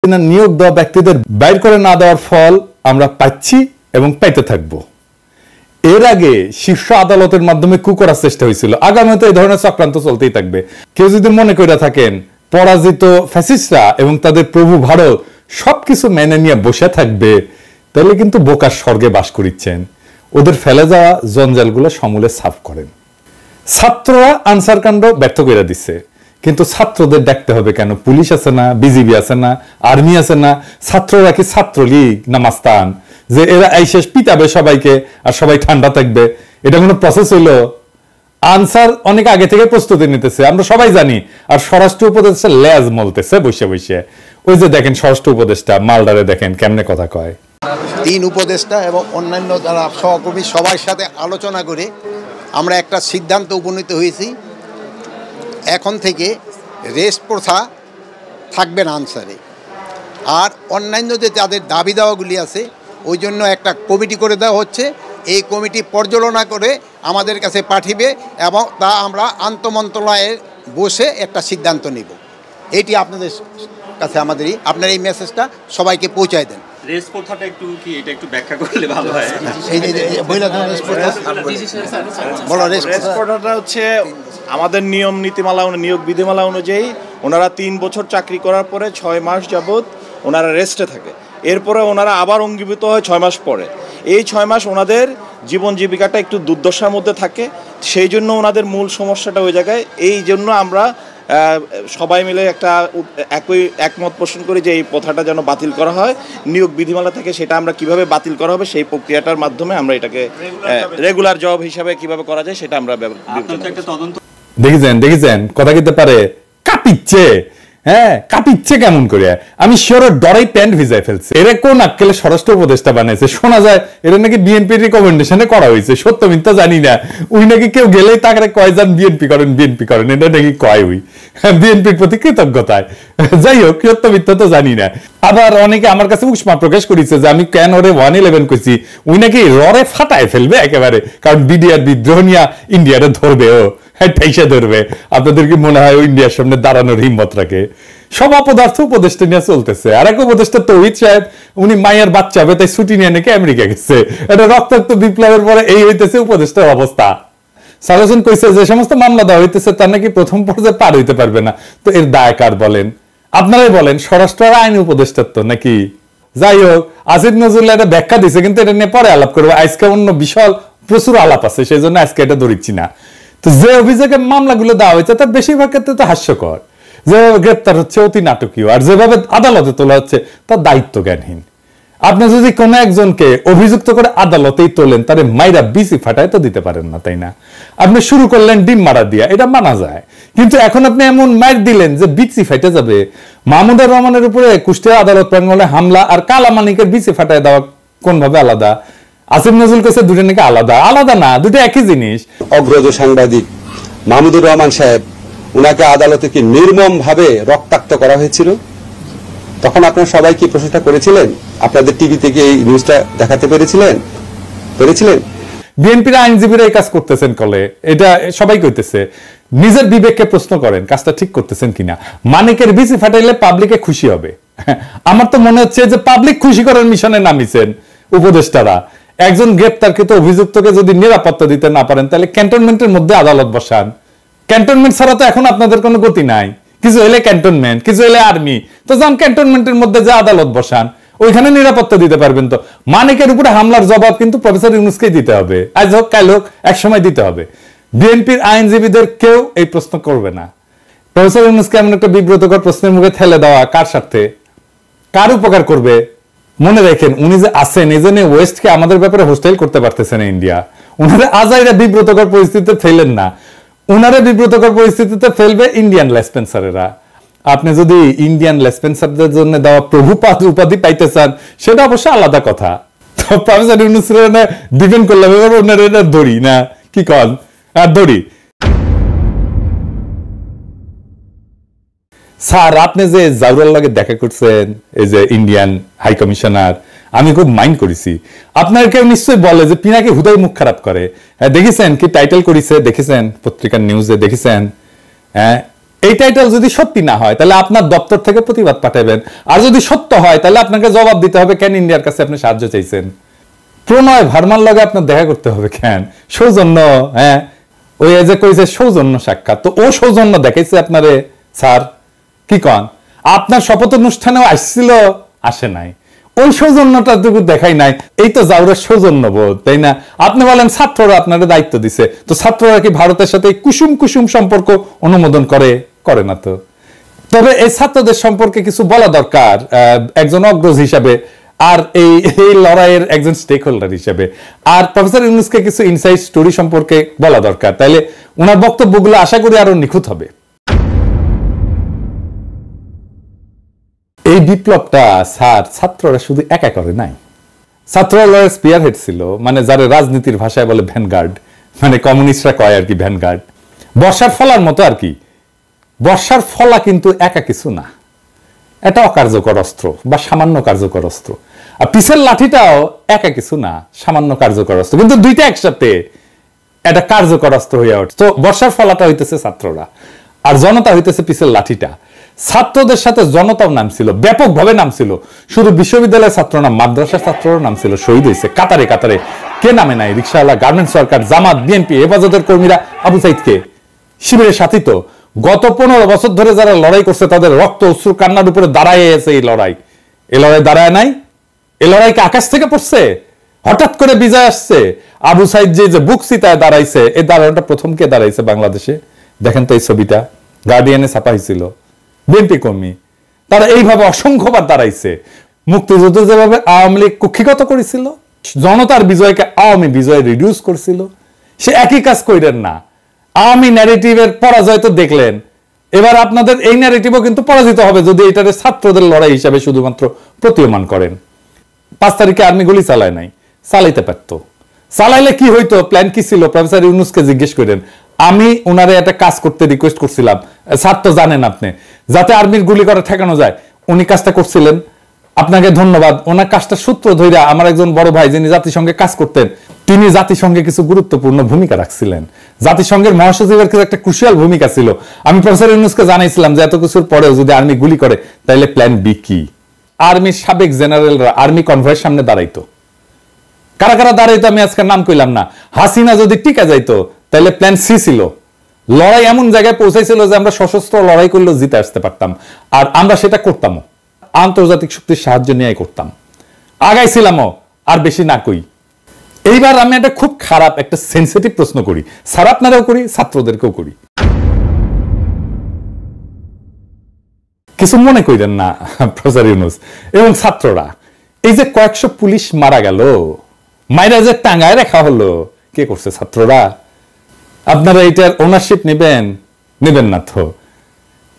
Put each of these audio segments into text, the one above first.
নিয়োগ দেওয়া ব্যক্তিদের বাইর করে না দেওয়ার ফল আমরা পাচ্ছি এবং পাইতে থাকব। এর আগে শীর্ষ আদালতের মাধ্যমে কু করার চেষ্টা হয়েছিল, আগামীতে এই ধরনের চক্রান্ত চলতেই থাকবে। কেউ যদি মনে করে থাকেন পরাজিত ফ্যাসিস্টরা এবং তাদের প্রভু ভারত সবকিছু মেনে নিয়ে বসে থাকবে, তাহলে কিন্তু বোকার স্বর্গে বাস করিচ্ছেন। ওদের ফেলে যাওয়া জঞ্জালগুলো সমূলে সাফ করেন। ছাত্ররা আনসার কাণ্ড ব্যর্থ করে দিচ্ছে, কিন্তু ছাত্রদের ডাকতে হবে কেন? পুলিশ আছে না, বিজিবি আছে না, আর্মি আছে না? ছাত্ররা কি ছাত্রলীগ না মাস্তান যে এরা এই শেষ পিটাবে সবাইকে আর সবাই ঠান্ডা থাকবে? এটা কোনো প্রসেস হইলো? আনসার অনেক আগে থেকে প্রস্তুতি নিতেছে, আমরা সবাই জানি। আর স্বরাষ্ট্র উপদেষ্টা লেজ মলতেছে বসে বসে। ওই যে দেখেন স্বরাষ্ট্র উপদেষ্টা মালদারে দেখেন কেমনে কথা কয়। 3 উপদেষ্টা এবং অন্যান্য যারা সহকর্মী সবার সাথে আলোচনা করে আমরা একটা সিদ্ধান্ত উপনীত হয়েছি, এখন থেকে রেস্ট প্রথা থাকবে না আনসারে। আর অন্যান্য যে যাদের দাবি দাওয়াগুলি আছে ওই জন্য একটা কমিটি করে দেওয়া হচ্ছে। এই কমিটি পর্যালোচনা করে আমাদের কাছে পাঠিবে এবং তা আমরা আন্তঃমন্ত্রণালয়ে বসে একটা সিদ্ধান্ত নিব। এইটি আপনাদের কাছে আপনার এই মেসেজটা সবাইকে পৌঁছায় দেন। রেস প্রথাটা একটু ব্যাখ্যা করলে ভালো হয়। রেস প্রথাটা হচ্ছে আমাদের নিয়ম নীতিমালা নিয়োগ বিধিমালা অনুযায়ী ওনারা 3 বছর চাকরি করার পরে 6 মাস যাবত ওনারা রেস্টে থাকে। এরপরে ওনারা আবার অঙ্গীভূত হয় 6 মাস পরে। এই 6 মাস ওনাদের জীবন জীবিকাটা একটু দুর্দশার মধ্যে থাকে, সেই জন্য ওনাদের মূল সমস্যাটা ওই জায়গায়। এই জন্য আমরা সবাই মিলে একটা একমত পোষণ করি যে এই প্রথাটা যেন বাতিল করা হয় নিয়োগ বিধিমালা থেকে। সেটা আমরা কিভাবে বাতিল করা হবে সেই প্রক্রিয়াটার মাধ্যমে আমরা এটাকে রেগুলার জব হিসাবে কিভাবে করা যায় সেটা আমরা দেখেছেন কথা কিতে পারে কাঁপিচ্ছে। হ্যাঁ, কাঁপিচ্ছে কেমন করে? আমি শিওর ডরাই প্যান্ট ভিজাই ফেলছে। এরা কোন আক্কেলে স্বরাষ্ট্র উপদেষ্টা বানাইছে? শোনা যায় এরা নাকি বিএনপির রিকমেন্ডেশনে করা হয়েছে, সত্য মিথ্যা জানি না। ওই নাকি কেউ গেলেই তাকে কয় যান বিএনপি করেন বিএনপি করেন, এটা নাকি কয় ওই বিএনপির প্রতি কৃতজ্ঞতায়। যাই হোক, সত্য মিথ্যা তো জানি না। আবার অনেকে আমার কাছে উষ্মা প্রকাশ করেছে যে আমি কেন ওরে 111 করছি, ওই নাকি ররে ফাটায় ফেলবে একেবারে, কারণ বিডিআর বিদ্রোহ নিয়ে ইন্ডিয়ারে ধরবে, ও ঠাইসা ধরবে। আপনাদের কি মনে হয় ইন্ডিয়ার সামনে দাঁড়ানোর হিম্মত রাখে? সব অপদার্থ উপদেষ্টা নিয়ে চলতেছে। আর এক উপদেষ্টা তৌহিদ সাহেব, উনি মায়ের বাচ্চা হবে তাই ছুটি নিয়ে নাকি আমেরিকা গেছে। এটা রক্তাক্ত বিপ্লবের পরে এই হইতেছে উপদেষ্টার অবস্থা। সাজেশন কইছে যে সমস্ত মামলা দেওয়া হইতেছে তার নাকি প্রথম পর্যায়ে পার হইতে পারবে না। তো এর দায় কার বলেন? আপনারাই বলেন। স্বরাষ্ট্র আইন উপদেষ্টার তো নাকি? যাই হোক, আসিফ নজরুল্লাহ এটা ব্যাখ্যা দিছে, কিন্তু এটা নিয়ে পরে আলাপ করবো। আজকে অন্য বিশাল প্রচুর আলাপ আছে, সেই জন্য আজকে এটা ধরিচ্ছি না। তো যে অভিযোগে মামলাগুলো দেওয়া হয়েছে তার বেশিরভাগ ক্ষেত্রে তো হাস্যকর। যেভাবে গ্রেপ্তার হচ্ছে অতি নাটকীয়, আর যেভাবে আদালতে তোলা হচ্ছে তার দায়িত্ব জ্ঞানহীন। আপনি যদি কোনো একজনকে অভিযুক্ত করে আদালতেই তোলেন, তারে মাইরা বিসি ফাটায় তো দিতে পারেন না, তাই না? আপনি শুরু করলেন ডিম মারা দিয়া, এটা মানা যায়। কিন্তু এখন আপনি এমন মাইর দিলেন যে বিসি ফাইটে যাবে। মাহমুদুর রহমানের উপরে কুষ্টিয়া আদালত প্রাঙ্গণে হামলা আর কালামানিকের বিসি ফাটায় দেওয়া কোন ভাবে আলাদা? আসিফ নজরুল কাছে দুটো নাকি আলাদা? আলাদা না, দুটো একই জিনিস। অগ্রজ সাংবাদিক মাহমুদুর রহমান সাহেব, উনাকে আদালতে কি নির্মম ভাবে রক্তাক্ত করা হয়েছিল, তখন আপনারা সবাই কি প্রশ্নটা করেছিলেন? আপনাদের টিভিতে কি এই নিউজটা দেখাতে পেরেছিলেন? বিএনপির আইনজীবীরা এই কাজ করতেছেন কলে, এটা সবাই কইতেছে। নিজের বিবেককে প্রশ্ন করেন কাজটা ঠিক করতেছেন কিনা। মানিকের বিসি ফাটাইলে পাবলিকে খুশি হবে। আমার তো মনে হচ্ছে যে পাবলিক খুশি করার মিশনে নামিছেন উপদেষ্টারা। একজন গ্রেপ্তারকৃত অভিযুক্তকে যদি নিরাপত্তা দিতে না পারেন, তাহলে ক্যান্টনমেন্টের মধ্যে আদালত বসান। ক্যান্টনমেন্ট ছাড়া তো এখন আপনাদের কোনো গতি নাই। কিছু হলে ক্যান্টনমেন্ট, কিছু হলে আর্মি, তো যান ক্যান্টনমেন্টের মধ্যে যে আদালত বসান, ওইখানে নিরাপত্তা দিতে পারবেন। তো মানিকের উপরে হামলার জবাব কিন্তু প্রফেসর ইউনূসকেই দিতে হবে, আজ হোক কাল হোক একসময় দিতে হবে। বিএনপির আইনজীবীদের কেউ এই প্রশ্ন করবে না। প্রফেসর ইউনূসকে এমন একটা বিব্রতকর প্রশ্নের মুখে ঠেলে দেওয়া কার স্বার্থে, কার উপকার করবে? মনে রাখেন, উনি যে আছেন এই জন্য ওয়েস্টকে আমাদের ব্যাপারে হোস্টাইল করতে পারতেছে না ইন্ডিয়া। উনারা আজাইরা বিব্রতকর পরিস্থিতিতে ফেলেন না, উনারা বিব্রতকর পরিস্থিতিতে ফেলবে ইন্ডিয়ান লেসপেন্সারেরা। আপনি যদি ইন্ডিয়ান লেসপেন্সারদের জন্য দেওয়া প্রভুপাদ উপাধি পাইতে চান, সেটা অবশ্য আলাদা কথা। তো প্রফেসর ইউনূসের ডিপেন্ড করলাম, এবার ওনার এটা ধরি না, কি কন? আর ধরি। স্যার, আপনি যে জাউরার লগে দেখা করছেন, এই যে ইন্ডিয়ান হাই কমিশনার, আমি খুব মাইন্ড করেছি। আপনার কেউ নিশ্চয়ই বলে যে পিনাকি হুদাই মুখ খারাপ করে। দেখেছেন কি টাইটেল করেছে? দেখেছেন পত্রিকার নিউজে? দেখেছেন? হ্যাঁ, এই টাইটেল যদি সত্যি না হয় তাহলে আপনার দপ্তর থেকে প্রতিবাদ পাঠাবেন, আর যদি সত্য হয় তাহলে আপনাকে জবাব দিতে হবে কেন ইন্ডিয়ার কাছে আপনি সাহায্য চাইছেন। প্রণয় ভার্মার লগে আপনার দেখা করতে হবে কেন? সৌজন্য, হ্যাঁ ওই যে কইছে সৌজন্য সাক্ষাৎ, তো ও সৌজন্য দেখাইছে আপনারে স্যার? কি কন? আপনার শপথ অনুষ্ঠানেও আসছিল, আসে নাই, ওই সৌজন্যটা দেখাই নাই। এই তো জাউরের সৌজন্য বোধ, তাই না? আপনি বলেন ছাত্ররা আপনার দায়িত্ব দিছে, তো ছাত্ররা কি ভারতের সাথে কুসুম কুসুম সম্পর্ক অনুমোদন করে? করে না তো। তবে এই ছাত্রদের সম্পর্কে কিছু বলা দরকার একজন অগ্রজ হিসাবে, আর এই লড়াইয়ের একজন স্টেক হোল্ডার হিসেবে। আর প্রফেসর ইউনূসকে কিছু ইনসাইড স্টোরি সম্পর্কে বলা দরকার, তাইলে ওনার বক্তব্যগুলো আশা করি আরো নিখুঁত হবে। এই বিপ্লবটা স্যার ছাত্ররা শুধু একা করে নাই, ছাত্ররা লড়াইয়ের স্পিয়ার হেড ছিল, মানে যারা রাজনীতির ভাষায় বলে ভ্যানগার্ড, মানে কমিউনিস্টরা কয় আর কি ভ্যানগার্ড, বর্ষার ফলার মতো আর কি। বর্ষার ফলা কিন্তু একা কিছু না, এটা অকার্যকর অস্ত্র বা সামান্য কার্যকর অস্ত্র। আর পিসের লাঠিটাও একা কিছু না, সামান্য কার্যকর অস্ত্র, কিন্তু দুইটা একসাথে এটা কার্যকর অস্ত্র হইয়া ওঠে। তো বর্ষার ফলাটা হইতেছে ছাত্ররা, আর জনতা হইতেছে পিসের লাঠিটা। ছাত্রদের সাথে জনতাও নামছিল, ব্যাপকভাবে নামছিল। শুধু বিশ্ববিদ্যালয়ের ছাত্র না, মাদ্রাসার ছাত্ররাও নামছিল, শহীদ হয়েছে কাতারে কাতারে। কে নামে নাই? রিকশাওয়ালা, গার্মেন্টস ওয়ার্কার, জামাত, বিএনপি, হেফাজতের কর্মীরা, আবু সাইদকে শিবিরের সাথী। তো গত 15 বছর ধরে যারা লড়াই করছে তাদের রক্ত অশ্রু কান্নার উপরে দাঁড়ায় আছে এই লড়াই। এই লড়াই দাঁড়ায় নাই, এই লড়াইকে আকাশ থেকে পড়ছে, হঠাৎ করে বিজয় আসছে। আবু সাইদ যে বুক চিতায় দাঁড়াইছে, এই দাঁড়ানোটা প্রথম কে দাঁড়াইছে বাংলাদেশে? দেখেন তো এই ছবিটা, গার্ডিয়ানে ছাপা হয়েছিল, বিএনপি কর্মী। তারা এইভাবে অসংখ্যবার দাঁড়াইছে। মুক্তিযুদ্ধ যেভাবে আওয়ামী লীগ কুক্ষিগত করেছিল, জনতার বিজয়কে আওয়ামী বিজয় রিডিউস করছিল, সে একই কাজ কইরেন না। আওয়ামী ন্যারেটিভের পরাজয় তো দেখলেন, এবার আপনাদের এই ন্যারেটিভও কিন্তু পরাজিত হবে যদি এটারে ছাত্রদের লড়াই হিসাবে শুধুমাত্র প্রতীয়মান করেন। 5 তারিখে আর্মি গুলি চালায় নাই, চালাইতে পারতো। চালাইলে কি হইতো? প্ল্যান কি ছিল? প্রফেসর ইউনূসকে জিজ্ঞেস করেন। আমি ওনারে একটা কাজ করতে রিকোয়েস্ট করছিলাম, স্যার তো জানেন আপনি, যাতে আর্মির গুলি করে ঠেকানো যায়। উনি কাজটা করছিলেন, আপনাকে ধন্যবাদ। ওনার কাজটা সূত্র ধরে আমার একজন বড় ভাই যিনি জাতিসংঘে কাজ করতেন, তিনি জাতিসংঘে কিছু গুরুত্বপূর্ণ ভূমিকা রাখছিলেন। জাতিসংঘের মহাসচিবের একটা ক্রুশিয়াল ভূমিকা ছিল। আমি প্রফেসর ইউনূসকে জানাইছিলাম যে এত কিছুর পরেও যদি আর্মি গুলি করে তাহলে প্ল্যান বি কি? আর্মির সাবেক জেনারেলরা আর্মি কনভয়ের সামনে দাঁড়াইতো। কারা কারা দাঁড়াইতো আমি আজকে নাম কইলাম না। হাসিনা যদি টিকা যাইতো তাহলে প্ল্যান সি ছিল। লড়াই এমন জায়গায় পৌঁছাইছিল যে আমরা সশস্ত্র লড়াই করলেও জিতে আসতে পারতাম, আর আমরা সেটা করতামও, আন্তর্জাতিক শক্তির সাহায্য নিয়ে করতাম, আগাইছিলামও। আর বেশি না কই। এইবার আমি একটা খুব খারাপ একটা সেন্সিটিভ প্রশ্ন করি, স্যার আপনারাও করি, ছাত্রদেরকেও করি, কিছু মনে করেন না প্রফেসর ইউনূস এবং ছাত্ররা। এই যে কয়েকশো পুলিশ মারা গেল, মাইরা যে টাঙ্গায় রাখা হলো, কে করছে? ছাত্ররা। আপনারা এটার ওনারশিপ নেবেন? নেবেন না তো।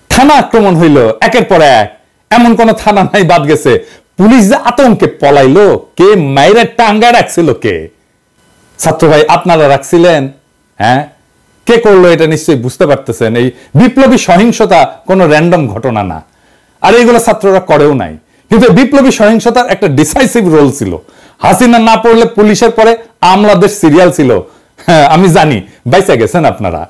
থানা আক্রমণ হইল একের পর এক, এমন কোন থানা নাই বাদ গেছে। পুলিশ যে আতঙ্কে পলাইলো, কে মাইরা টাঙ্গায় রাখছিল? কে? ছাত্র ভাই আপনারা রাখছিলেন? হ্যাঁ, কে করলো এটা নিশ্চয়ই বুঝতে পারতেছেন। এই বিপ্লবী সহিংসতা কোনো র্যান্ডম ঘটনা না, আর এইগুলো ছাত্ররা করেও নাই। কিন্তু বিপ্লবী সহিংসতার একটা ডিসাইসিভ রোল ছিল। হাসিনা না পড়লে পুলিশের পরে আমলাদের সিরিয়াল ছিল। হ্যাঁ আমি জানি, বাইচা গেছেন আপনারা।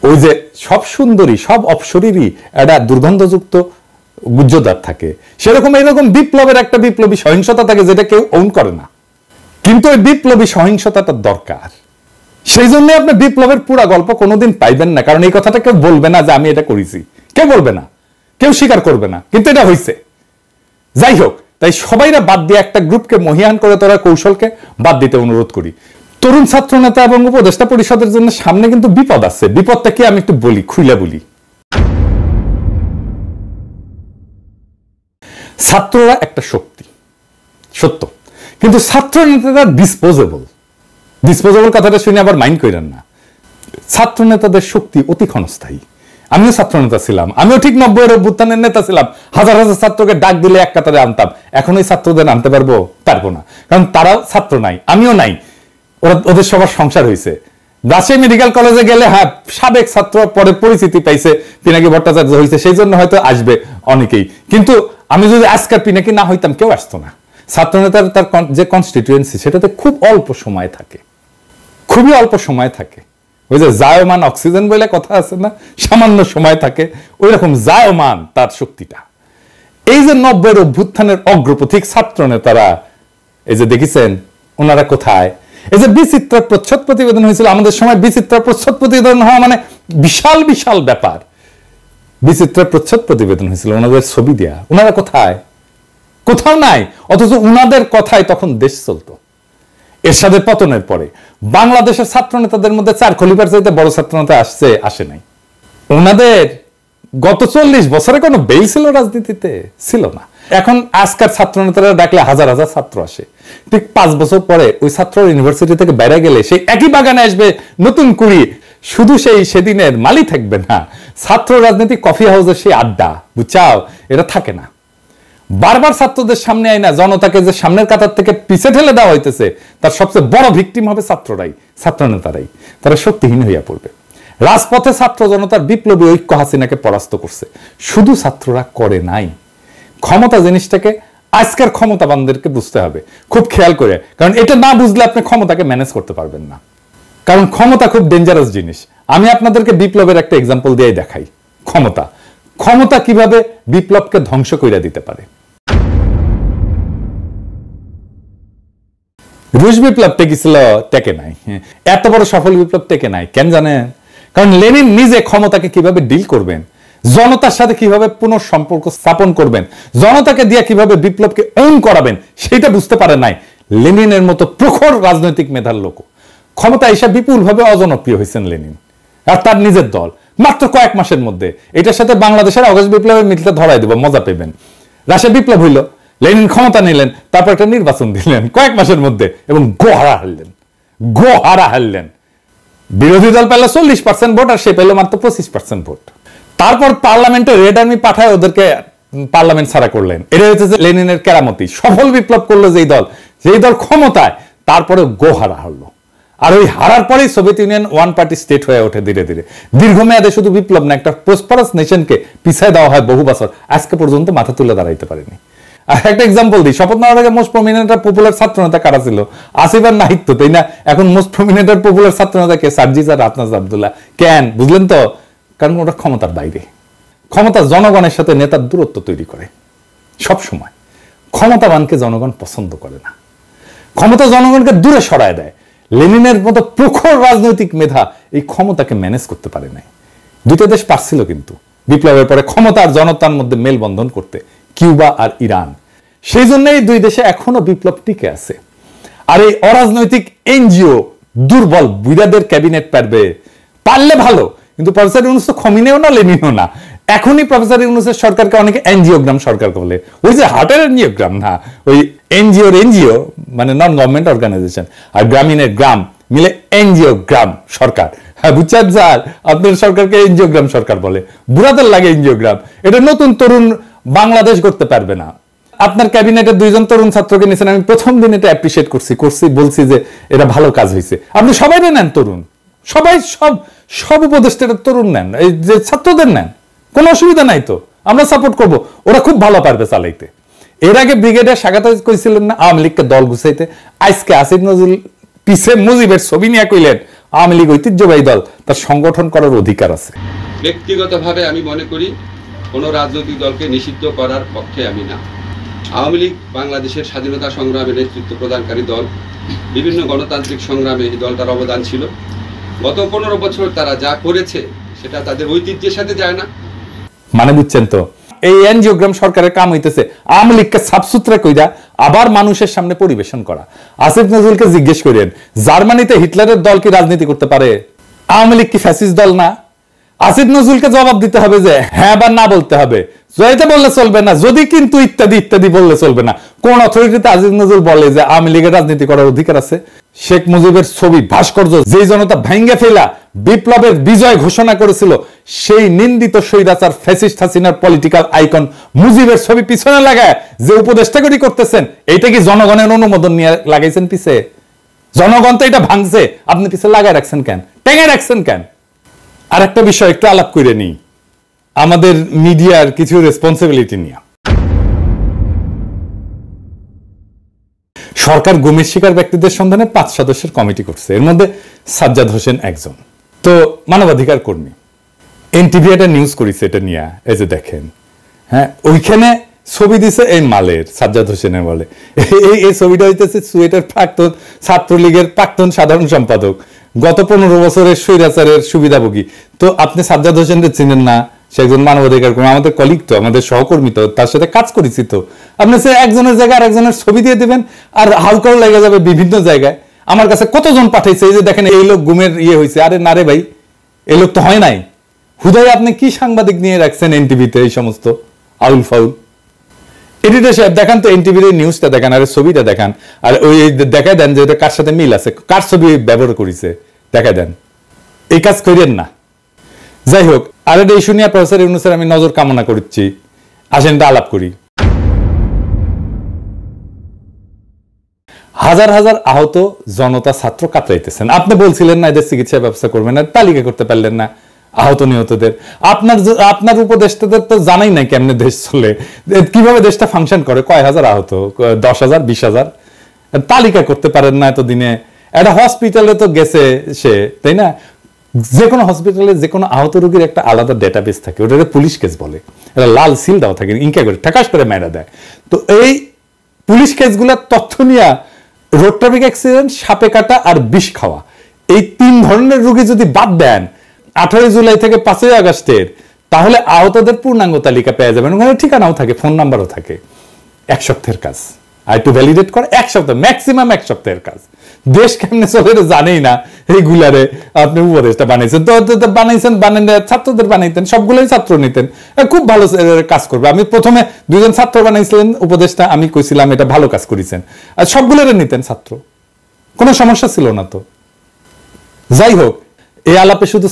ওই যে সব সুন্দরী সব অপসরীরই একটা দুর্গন্ধযুক্ত গুজ্জদার থাকে, সেরকম এরকম বিপ্লবের একটা বিপ্লবী সহিংসতা থাকে যেটা কেউ ওন করে না। কিন্তু ওই বিপ্লবী সহিংসতাটা দরকার। সেই জন্য আপনি বিপ্লবের পুরা গল্প কোনোদিন পাইবেন না, কারণ এই কথাটা কেউ বলবে না যে আমি এটা করেছি, কেউ বলবে না, কেউ স্বীকার করবে না, কিন্তু এটা হয়েছে। যাই হোক, তাই সবাইরা বাদ দিয়ে একটা গ্রুপকে মহিয়ান করে তোরা কৌশলকে বাদ দিতে অনুরোধ করি। তরুণ ছাত্র নেতা এবং উপদেষ্টা পরিষদের জন্য সামনে কিন্তু বিপদ আছে। বিপদটা কি আমি একটু বলি, খুইলা বলি। ছাত্ররা একটা শক্তি, সত্য, কিন্তু ছাত্র নেতারা ডিসপোজেবল। ডিসপোজেবল কথাটা শুনে আবার মাইন্ড করেন না। ছাত্র নেতাদের শক্তি অতি ক্ষণস্থায়ী। আমিও ছাত্র নেতা ছিলাম, আমিও ঠিক 90-এর অভ্যুত্থানের নেতা ছিলাম। হাজার হাজার ছাত্রকে ডাক দিলে এক কাতারে আনতাম। এখন ওই ছাত্রদের আনতে পারবো? পারবো না, কারণ তারাও ছাত্র নাই, আমিও নাই। ওদের সবার সংসার হয়েছে। রাজশাহী মেডিকেল কলেজে গেলে হ্যাঁ সাবেক ছাত্র পরে পরিচিতি পাইছে, পিনাকি ভট্টাচার্য হয়েছে, সেই জন্য হয়তো আসবে অনেকেই। কিন্তু আমি যদি আজকাল পিনাকি না হইতাম কেউ আসতো না। ছাত্র নেতার তার যে কনস্টিটিউয়েন্সি সেটাতে খুব অল্প সময় থাকে, খুবই অল্প সময় থাকে। ওই যে জায়মান অক্সিজেন বলে কথা আছে না, সামান্য সময় থাকে, ওই রকম জায়মান তার শক্তিটা। এই যে 90-এর অভ্যুত্থানের অগ্রপথিক ছাত্র নেতারা, এই যে দেখেছেন ওনারা কোথায়, এই যে বিচিত্রা প্রচ্ছদ প্রতিবেদন হয়েছিল আমাদের সময়, বিচিত্রা প্রচ্ছদ প্রতিবেদন হওয়া মানে বিশাল বিশাল ব্যাপার। বিচিত্রা প্রচ্ছদ প্রতিবেদন হয়েছিল, ওনাদের ছবি দেয়া, ওনারা কোথায়? কোথাও নাই। অথচ উনাদের কথায় তখন দেশ চলতো। এরশাদের পতনের পরে বাংলাদেশের ছাত্র নেতাদের মধ্যে 4 খলিফার চাইতে বড় ছাত্র নেতা আসে নাই। ওনাদের গত 40 বছরে কোনো বেল ছিল রাজনীতিতে? ছিল না। এখন আজকার ছাত্র নেতারা ডাকলে হাজার হাজার ছাত্র আসে। ঠিক 5 বছর পরে ওই ছাত্র ইউনিভার্সিটি থেকে বেড়ে গেলে সেই একই বাগানে আসবে নতুন কুড়ি, শুধু সেই সেদিনের মালি থাকবে না, ছাত্র রাজনীতি কফি হাউসের সেই আড্ডা, বুঝছাও, এটা থাকে না। বারবার ছাত্রদের সামনে আয় না, জনতাকে যে সামনের কাতার থেকে পিছে ঠেলে দেওয়া হইতেছে, তার সবচেয়ে বড় ভিকটিম হবে ছাত্ররাই, ছাত্র নেতারাই। তারা শক্তিহীন হইয়া পড়বে। রাজপথে ছাত্র জনতার বিপ্লবী ঐক্য হাসিনাকে পরাস্ত করছে, শুধু ছাত্ররা করে নাই। ক্ষমতা জিনিসটাকে আজকের ক্ষমতাবানদেরকে বুঝতে হবে খুব খেয়াল করে, কারণ এটা না বুঝলে আপনি ক্ষমতাকে ম্যানেজ করতে পারবেন না। কারণ ক্ষমতা খুব ডেঞ্জারাস জিনিস। আমি আপনাদেরকে বিপ্লবের একটা এক্সাম্পল দিয়ে দেখাই। ক্ষমতা কিভাবে বিপ্লবকে ধ্বংস করে দিতে পারে। রুশ বিপ্লব টেকেছিল, টেকে নাই। এত বড় সফল বিপ্লব টেকে নাই কেন জানেন? কারণ লেনিন নিজে ক্ষমতাকে কিভাবে ডিল করবেন, জনতার সাথে কিভাবে পুনঃসম্পর্ক স্থাপন করবেন, জনতাকে দিয়ে কিভাবে বিপ্লবকে ওন করাবেন, সেটা বুঝতে পারে নাই লেনিনের মতো প্রখর রাজনৈতিক মেধার লোক। ক্ষমতা এসে বিপুলভাবে অজনপ্রিয় হয়েছেন লেনিন আর তার নিজের দল মাত্র কয়েক মাসের মধ্যে। এটার সাথে বাংলাদেশের অগস্ট বিপ্লবের মিলটা ধরাই দেব, মজা পেবেন। রাশিয়া বিপ্লব হইল, লেনিন ক্ষমতা নিলেন, তারপর একটা নির্বাচন দিলেন কয়েক মাসের মধ্যে এবং গোহারা হারলেন। বিরোধী দল পেল 40% ভোট আর সে পেল মাত্র 25% ভোট। তারপর পার্লামেন্টে রেড আর্মি পাঠায় ওদেরকে পার্লামেন্ট ছাড়া করলেন। এটা হচ্ছে লেনিনের কেরামতি। সফল বিপ্লব করলো যেই দল ক্ষমতায়, তারপরে গোহারা হারলো। আর ওই হারার পরেই Soviet union one party state হয়ে ওঠে ধীরে ধীরে। দীর্ঘমেয়াদে শুধু বিপ্লব না, একটা প্রসপারাস নেশনকে পিছিয়ে দেওয়া হয় বহু বছর, আজকে পর্যন্ত মাথা তুলে দাঁড়াইতে পারেনি। আর একটা এক্সাম্পল দিই, শপথ নেওয়ার আগে মোস্ট প্রমিনেন্ট আর পপুলার ছাত্র নেতা কারা ছিল? আসিফ আর নাহিদ তো, তাই না? এখন মোস্ট প্রমিনেন্ট আর পপুলার ছাত্র নেতা কে? সার্জিস আর আতনাজ আব্দুল্লাহ। কেন বুঝলেন তো? কারণ ওটা ক্ষমতার বাইরে। ক্ষমতা জনগণের সাথে নেতার দূরত্ব তৈরি করে সব সময়। ক্ষমতাবানকে জনগণ পছন্দ করে না, ক্ষমতা জনগণকে দূরে সরায় দেয়। লেনিনের মতো প্রখর রাজনৈতিক মেধা এই ক্ষমতাকে ম্যানেজ করতে পারে নাই। দুটো দেশ পারছিল কিন্তু বিপ্লবের পরে ক্ষমতা আর জনতার মধ্যে মেলবন্ধন করতে, কিউবা আর ইরান। সেই জন্য এই দুই দেশে এখনো বিপ্লব টিকে আছে। আর এই অরাজনৈতিক এনজিও দুর্বল বুইরাদের ক্যাবিনেট পারলে ভালো, কিন্তু প্রফেসর ইউনূস তো খমিনেও না, লেনিনও না। এখনই প্রফেসর ইউনূসের সরকারকে অনেকে এনজিওগ্রাম সরকার বলে। ওই যে হার্টের এনজিওগ্রাম না, ওই এনজিও মানে নন গভর্নমেন্ট অর্গানাইজেশন, আর গ্রামীণের গ্রাম মিলে এনজিওগ্রাম সরকার। হ্যাঁ বুঝছেন স্যার, আপনার সরকারকে এনজিওগ্রাম সরকার বলে। বুড়াদের লাগে এনজিওগ্রাম। এটা নতুন তরুণ বাংলাদেশ করতে পারবে না। আপনার ক্যাবিনেটে 2 জন তরুণ ছাত্রকে নিয়েছেন, আমি প্রথম দিন এটা অ্যাপ্রিসিয়েট করছি, বলছি যে এটা ভালো কাজ হয়েছে। আপনি সবাই নেন তরুণ, সবাই সব উপদেষ্টারা তরুণ নেন, এই যে ছাত্রদের নেন, কোনো অসুবিধা নাই তো, আমরা সাপোর্ট করব। ওরা খুব ভালো পারবে চালাইতে। এর আগে ব্রিগেডিয়ার স্বাগত কইছিলেন না আওয়ামী লীগকে দল গুছাইতে। আজকে আসিফ নজরুল পিছে মুজিবের ছবি নিয়ে কইলেন আওয়ামী লীগ ঐতিহ্যবাহী দল, তার সংগঠন করার অধিকার আছে। ব্যক্তিগতভাবে আমি মনে করি কোনো রাজনৈতিক দলকে নিষিদ্ধ করার পক্ষে আমি না। আওয়ামী লীগ বাংলাদেশের স্বাধীনতা সংগ্রামে নেতৃত্ব প্রদানকারী দল। বিভিন্ন গণতান্ত্রিক সংগ্রামে এই দলটার অবদান ছিল। গত 15 বছর তারা যা করেছে সেটা তাদের ঐতিহ্যের সাথে যায় না। মানে বুঝছেন তো, এই এনজিওগ্রাম সরকারের কাম হইতেছে আওয়ামী লীগকে সাফসুতরা কইরা আবার মানুষের সামনে পরিবেশন করা। আসিফ নজরুলকে জিজ্ঞেস করেন, জার্মানিতে হিটলারের দল কি রাজনীতি করতে পারে? আওয়ামী লীগ কি ফ্যাসিস্ট দল না? আসিফ নজরুলকে জবাব দিতে হবে যে হ্যাঁ বা না বলতে হবে। জয়তে বললে চলবে না, যদি কিন্তু ইত্যাদি ইত্যাদি বললে চলবে না। কোন অথরিটিতে আসিফ নজরুল বলে যে আওয়ামী লীগের রাজনীতি করার অধিকার আছে? শেখ মুজিবের ছবি ভাস্কর্য যে জনতা ভাঙ্গে ফেলা বিপ্লবের বিজয় ঘোষণা করেছিল, সেই নিন্দিত স্বৈরাচার ফ্যাসিস্ট হাসিনার পলিটিক্যাল আইকন মুজিবের ছবি পিছনে লাগায় যে উপদেষ্টাগিরি করতেছেন, এইটা কি জনগণের অনুমোদন নিয়ে লাগাইছেন পিছে? জনগণ তো এটা ভাঙছে, আপনি পিছে লাগাই রাখছেন কেন, টেঙে রাখছেন কেন? আর একটা বিষয় একটু আলাপ করে নিই, আমাদের মিডিয়ার কিছু রেসপন্সিবিলিটি নিয়ে। সরকার গুমের শিকার ব্যক্তিদের সন্ধানে 5 সদস্যের কমিটি করছে, এর মধ্যে সাজ্জাদ হোসেন একজন। তো মানবাধিকার কর্মী এনটিভি একটা নিউজ করেছে এটা নিয়ে, এই যে দেখেন, হ্যাঁ, ওইখানে ছবি দিছে এই মালের, সাজ্জাদ হোসেনের বলে এই ছবিটা হইতেছে সুয়েটের প্রাক্তন ছাত্রলীগের প্রাক্তন সাধারণ সম্পাদক, গত 15 বছরের স্বৈরাচারের সুবিধাভোগী। তো আপনি সাজ্জাদ হোসেনকে চিনেন না? সে একজন মানবাধিকার কর্মী, আমাদের কলিগ তো, আমাদের সহকর্মী তো, তার সাথে কাজ করেছি তো। আপনি সে একজনের জায়গায় আরেকজনের ছবি দিয়ে দেবেন আর হাউকাও লেগে যাবে বিভিন্ন জায়গায়। আমার কাছে কতজন পাঠাইছে, এই যে দেখেন এই লোক গুমের হয়েছে, আরে না রে ভাই, এই লোক তো হয় নাই। হুদাই আপনি কি সাংবাদিক নিয়ে রাখছেন এনটিভিতে এই সমস্ত আউল ফাউল? এডিটর সাহেব দেখান তো এনটিভির নিউজটা দেখান, আর ছবিটা দেখান, আর ওই দেখায় দেন যে এটা কার সাথে মিল আছে, কার ছবি ব্যবহার করেছে দেখায় দেন। এই কাজ করেন না। যাই হোক, আর এটা ইস্যু নিয়ে প্রফেসর ইউনূসের আমি নজর কামনা করছি। আসেন এটা আলাপ করি। হাজার হাজার আহত জনতা ছাত্র কাতরাইতেছেন। আপনি বলছিলেন না এদের চিকিৎসা ব্যবস্থা করবেন না, তালিকা করতে পারলেন না আহত নিহতদের। আপনার উপদেষ্টাদের তো জানাই নাই কেমনে দেশ চলে, কিভাবে দেশটা ফাংশন করে, কয় হাজার আহত, 10,000 20,000, তালিকা করতে পারেন না এতদিনে। একটা হসপিটালে তো গেছে সে, তাই না? যে কোনো হসপিটালে যে কোনো আহত রোগীর একটা আলাদা ডেটাবেস থাকে, ওটা পুলিশ কেস বলে, এটা লাল সিল দেওয়া থাকে, ইনকা করে ঠাকাশ করে মেরা দেয়। তো এই পুলিশ কেসগুলোর তথ্য নিয়ে রোড ট্রাফিক অ্যাক্সিডেন্ট, সাপে কাটা আর বিষ খাওয়া, এই 3 ধরনের রোগী যদি বাদ দেন 18 জুলাই থেকে 5 আগস্টের, তাহলে আহতদের পূর্ণাঙ্গ তালিকা পেয়ে যাবেন। ওখানে ঠিকানাও থাকে, ফোন নাম্বারও থাকে। 1 সপ্তাহের কাজ, আর একটু ভ্যালিডেট করে 1 সপ্তাহ, ম্যাক্সিমাম 1 সপ্তাহের কাজ। দেশ কেমনে চলে জানেই না, এইগুলারে আপনি উপদেশটা বানাইছেন তো বানাইছেন, বানান ছাত্রদের বানাইতেন, সবগুলোই ছাত্র নিতেন, খুব ভালো কাজ করবে। আমি প্রথমে 2 জন ছাত্র বানাইছিলেন উপদেশটা, আমি কইছিলাম এটা ভালো কাজ করেছেন, আর সবগুলোরে নিতেন ছাত্র, কোনো সমস্যা ছিল না তো। যাই হোক, এই আলাপে শুধু